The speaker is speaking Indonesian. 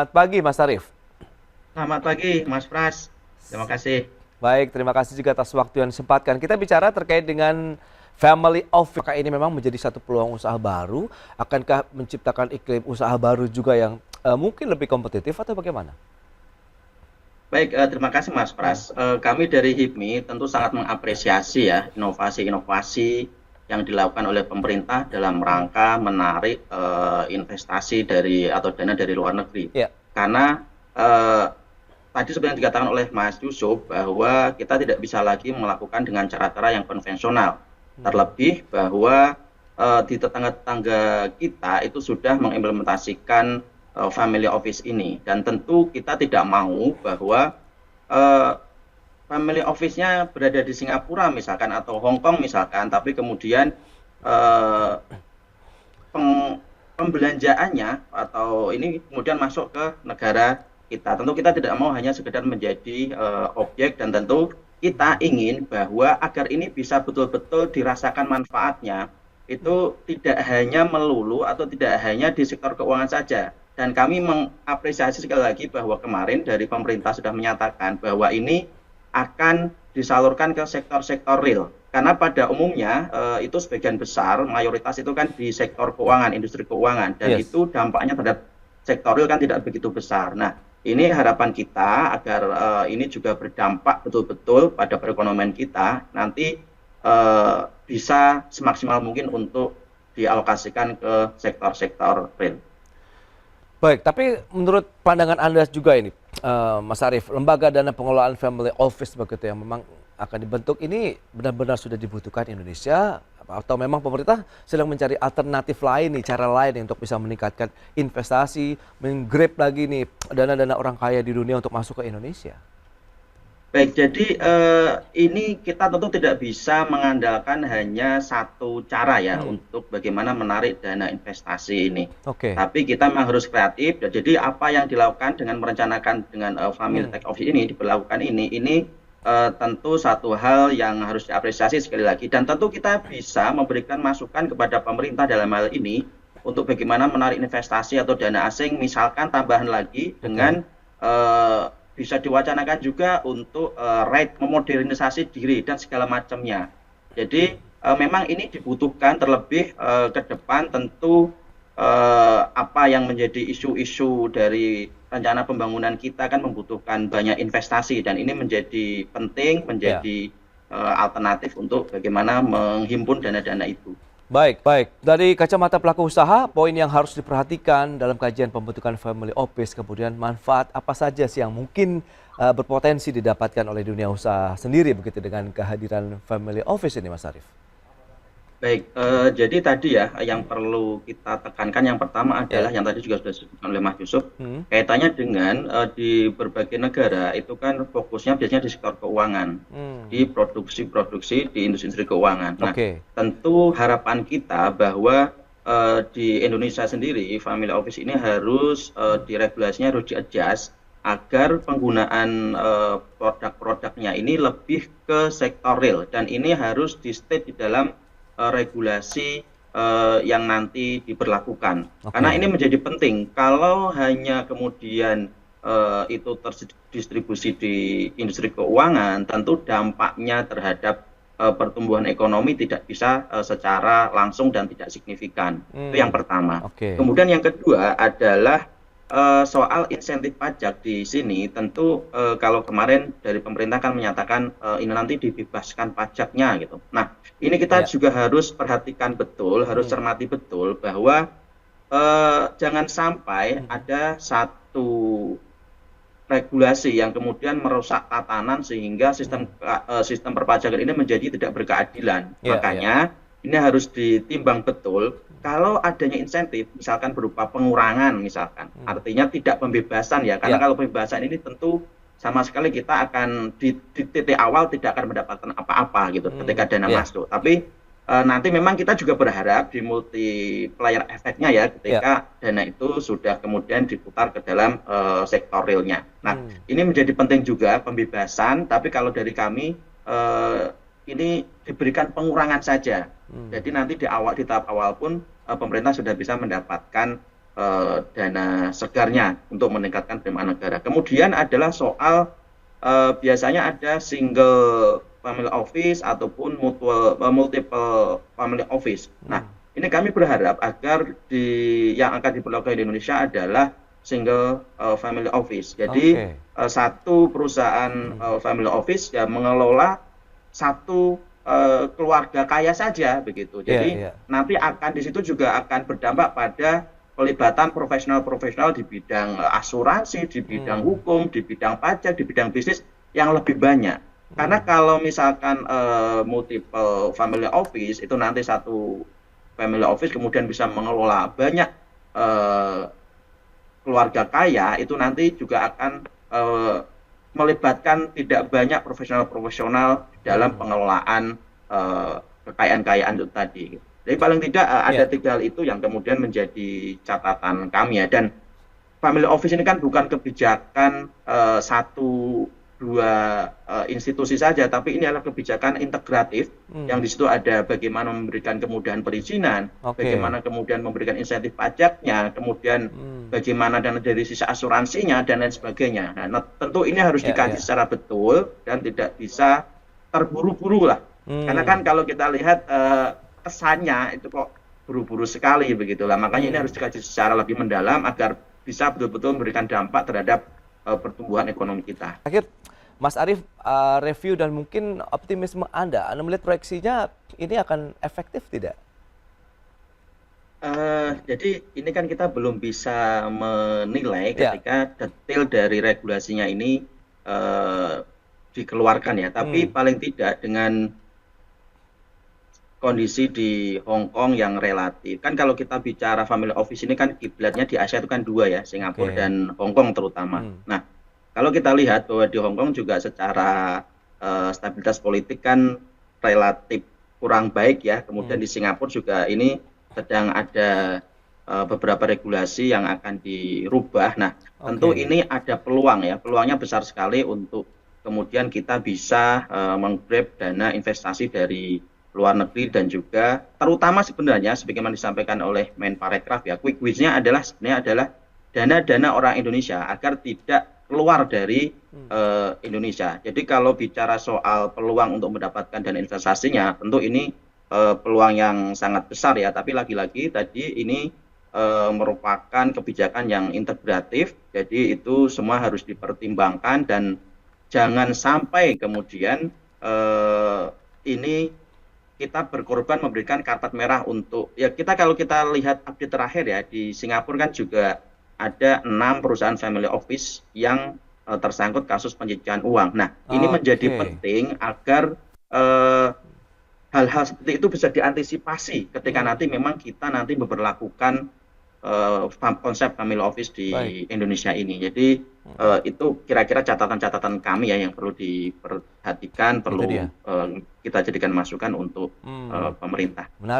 Selamat pagi, Mas Arief. Selamat pagi, Mas Pras. Terima kasih. Baik, terima kasih juga atas waktu yang disempatkan. Kita bicara terkait dengan family office. Apakah ini memang menjadi satu peluang usaha baru? Akankah menciptakan iklim usaha baru juga yang mungkin lebih kompetitif atau bagaimana? Baik, terima kasih Mas Hmm. Pras. Kami dari HIPMI tentu sangat mengapresiasi ya inovasi-inovasi yang dilakukan oleh pemerintah dalam Hmm. rangka menarik investasi dari atau dana dari luar negeri. Ya. Karena eh, tadi seperti yang dikatakan oleh Mas Yusuf bahwa kita tidak bisa lagi melakukan dengan cara-cara yang konvensional. Hmm. Terlebih bahwa di tetangga-tetangga kita itu sudah mengimplementasikan family office ini dan tentu kita tidak mau bahwa eh, family office-nya berada di Singapura misalkan atau Hong Kong misalkan, tapi kemudian eh, pembelanjaannya atau ini kemudian masuk ke negara kita. Tentu kita tidak mau hanya sekedar menjadi objek dan tentu kita ingin bahwa agar ini bisa betul-betul dirasakan manfaatnya itu tidak hanya melulu atau tidak hanya di sektor keuangan saja. Dan kami mengapresiasi sekali lagi bahwa kemarin dari pemerintah sudah menyatakan bahwa ini akan disalurkan ke sektor-sektor real. Karena pada umumnya itu sebagian besar mayoritas itu kan di sektor keuangan, industri keuangan dan Yes. itu dampaknya terhadap sektor real kan tidak begitu besar. Nah, ini harapan kita agar ini juga berdampak betul-betul pada perekonomian kita nanti bisa semaksimal mungkin untuk dialokasikan ke sektor-sektor real. Baik, tapi menurut pandangan Anda juga ini, Mas Arief, lembaga dana pengelolaan family office begitu yang memang akan dibentuk ini benar-benar sudah dibutuhkan Indonesia atau memang pemerintah sedang mencari alternatif lain nih, cara lain nih untuk bisa meningkatkan investasi, menggrab lagi nih dana-dana orang kaya di dunia untuk masuk ke Indonesia? Baik, jadi ini kita tentu tidak bisa mengandalkan hanya satu cara ya Hmm. untuk bagaimana menarik dana investasi ini. Oke. Tapi kita memang harus kreatif. Dan jadi apa yang dilakukan dengan merencanakan dengan family Hmm. take off ini diberlakukan ini tentu satu hal yang harus diapresiasi sekali lagi. Dan tentu kita bisa memberikan masukan kepada pemerintah dalam hal ini untuk bagaimana menarik investasi atau dana asing. Misalkan tambahan lagi dengan Oke. bisa diwacanakan juga untuk memodernisasi diri dan segala macamnya. Jadi memang ini dibutuhkan terlebih ke depan tentu apa yang menjadi isu-isu dari rencana pembangunan kita kan membutuhkan banyak investasi dan ini menjadi penting, Ya. menjadi alternatif untuk bagaimana menghimpun dana-dana itu. Baik, baik. Dari kacamata pelaku usaha, poin yang harus diperhatikan dalam kajian pembentukan family office, kemudian manfaat apa saja sih yang mungkin berpotensi didapatkan oleh dunia usaha sendiri begitu dengan kehadiran family office ini, Mas Arief? Baik, jadi tadi ya yang perlu kita tekankan yang pertama adalah Ya. yang tadi juga sudah disebutkan oleh Mas Yusuf, Hmm. kaitannya dengan di berbagai negara itu kan fokusnya biasanya di sektor keuangan, Hmm. di produksi-produksi di industri keuangan. Nah, Oke. tentu harapan kita bahwa di Indonesia sendiri family office ini harus diregulasinya harus di-adjust agar penggunaan produk-produknya ini lebih ke sektor real dan ini harus di-state di dalam regulasi yang nanti diberlakukan. Karena ini Oke. menjadi penting. Kalau hanya kemudian itu terdistribusi di industri keuangan, tentu dampaknya terhadap pertumbuhan ekonomi tidak bisa secara langsung dan tidak signifikan. Itu yang Hmm. pertama. Oke. Kemudian yang kedua adalah soal insentif pajak di sini. Tentu kalau kemarin dari pemerintah kan menyatakan ini nanti dibebaskan pajaknya gitu. Nah, ini kita Ya. juga harus perhatikan betul, harus Hmm. cermati betul bahwa jangan sampai Hmm. ada satu regulasi yang kemudian merusak tatanan sehingga Hmm. sistem perpajakan ini menjadi tidak berkeadilan. Ya, ya. Makanya ini harus ditimbang betul. Kalau adanya insentif, misalkan berupa pengurangan, misalkan, Hmm. artinya tidak pembebasan ya, karena Ya. kalau pembebasan ini tentu sama sekali kita akan di titik awal tidak akan mendapatkan apa-apa gitu Hmm. ketika dana Ya. masuk. Tapi nanti memang kita juga berharap di multiplier efeknya ya Ya. ketika dana itu sudah kemudian diputar ke dalam sektor realnya. Nah, Hmm. ini menjadi penting juga pembebasan, tapi kalau dari kami eh, ini diberikan pengurangan saja. Hmm. Jadi nanti di tahap awal pun pemerintah sudah bisa mendapatkan dana segarnya untuk meningkatkan penerimaan negara. Kemudian adalah soal biasanya ada single family office ataupun multiple family office. Nah, ini kami berharap agar yang akan diberlakukan di Indonesia adalah single family office. Jadi Oke. satu perusahaan family office yang mengelola satu keluarga kaya saja begitu. Iya, Jadi iya. nanti akan di situ juga akan berdampak pada pelibatan profesional-profesional di bidang asuransi, di bidang hukum, di bidang pajak, di bidang bisnis yang lebih banyak. Karena kalau misalkan multiple family office itu nanti satu family office kemudian bisa mengelola banyak eh, keluarga kaya, itu nanti juga akan melibatkan tidak banyak profesional-profesional dalam pengelolaan kekayaan-kayaan itu tadi. Jadi paling tidak ada Iya. 3 hal itu yang kemudian menjadi catatan kami ya. Dan family office ini kan bukan kebijakan satu dua institusi saja, tapi ini adalah kebijakan integratif yang di situ ada bagaimana memberikan kemudahan perizinan, Oke. bagaimana kemudian memberikan insentif pajaknya, kemudian bagaimana dan dari sisi asuransinya dan lain sebagainya. Nah, tentu ini harus Ya, dikaji ya. secara betul dan tidak bisa terburu-buru lah. Karena kan kalau kita lihat kesannya itu kok buru-buru sekali begitu lah. Makanya ini harus dikaji secara lebih mendalam agar bisa betul-betul memberikan dampak terhadap pertumbuhan ekonomi kita. Akhir, Mas Arief, review dan mungkin optimisme Anda melihat proyeksinya ini akan efektif tidak? Jadi ini kan kita belum bisa menilai Ya. ketika detail dari regulasinya ini dikeluarkan ya. Tapi Hmm. paling tidak dengan kondisi di Hong Kong yang relatif. Kan kalau kita bicara family office ini kan kiblatnya di Asia itu kan 2 ya, Singapura Oke. dan Hong Kong terutama. Nah, kalau kita lihat bahwa di Hong Kong juga secara stabilitas politik kan relatif kurang baik ya. Kemudian di Singapura juga ini sedang ada beberapa regulasi yang akan dirubah. Nah, tentu Oke. ini ada peluang ya. Peluangnya besar sekali untuk kemudian kita bisa menggrab dana investasi dari luar negeri dan juga terutama sebenarnya sebagaimana disampaikan oleh Menparekraf ya, quick wins-nya adalah sebenarnya adalah dana-dana orang Indonesia agar tidak keluar dari Indonesia. Jadi kalau bicara soal peluang untuk mendapatkan dana investasinya, tentu ini peluang yang sangat besar ya. Tapi lagi-lagi tadi ini merupakan kebijakan yang integratif, jadi itu semua harus dipertimbangkan dan jangan sampai kemudian ini kita berkorban memberikan karpet merah untuk ya kita kalau kita lihat update terakhir ya di Singapura kan juga ada 6 perusahaan family office yang tersangkut kasus pencucian uang. Nah, ini menjadi Oke. penting agar eh, hal-hal seperti itu bisa diantisipasi ketika nanti memang kita nanti memperlakukan konsep family office Baik. di Indonesia ini. Jadi itu kira-kira catatan-catatan kami ya yang perlu diperhatikan, Itu perlu dia. kita jadikan masukan untuk pemerintah. Menarik.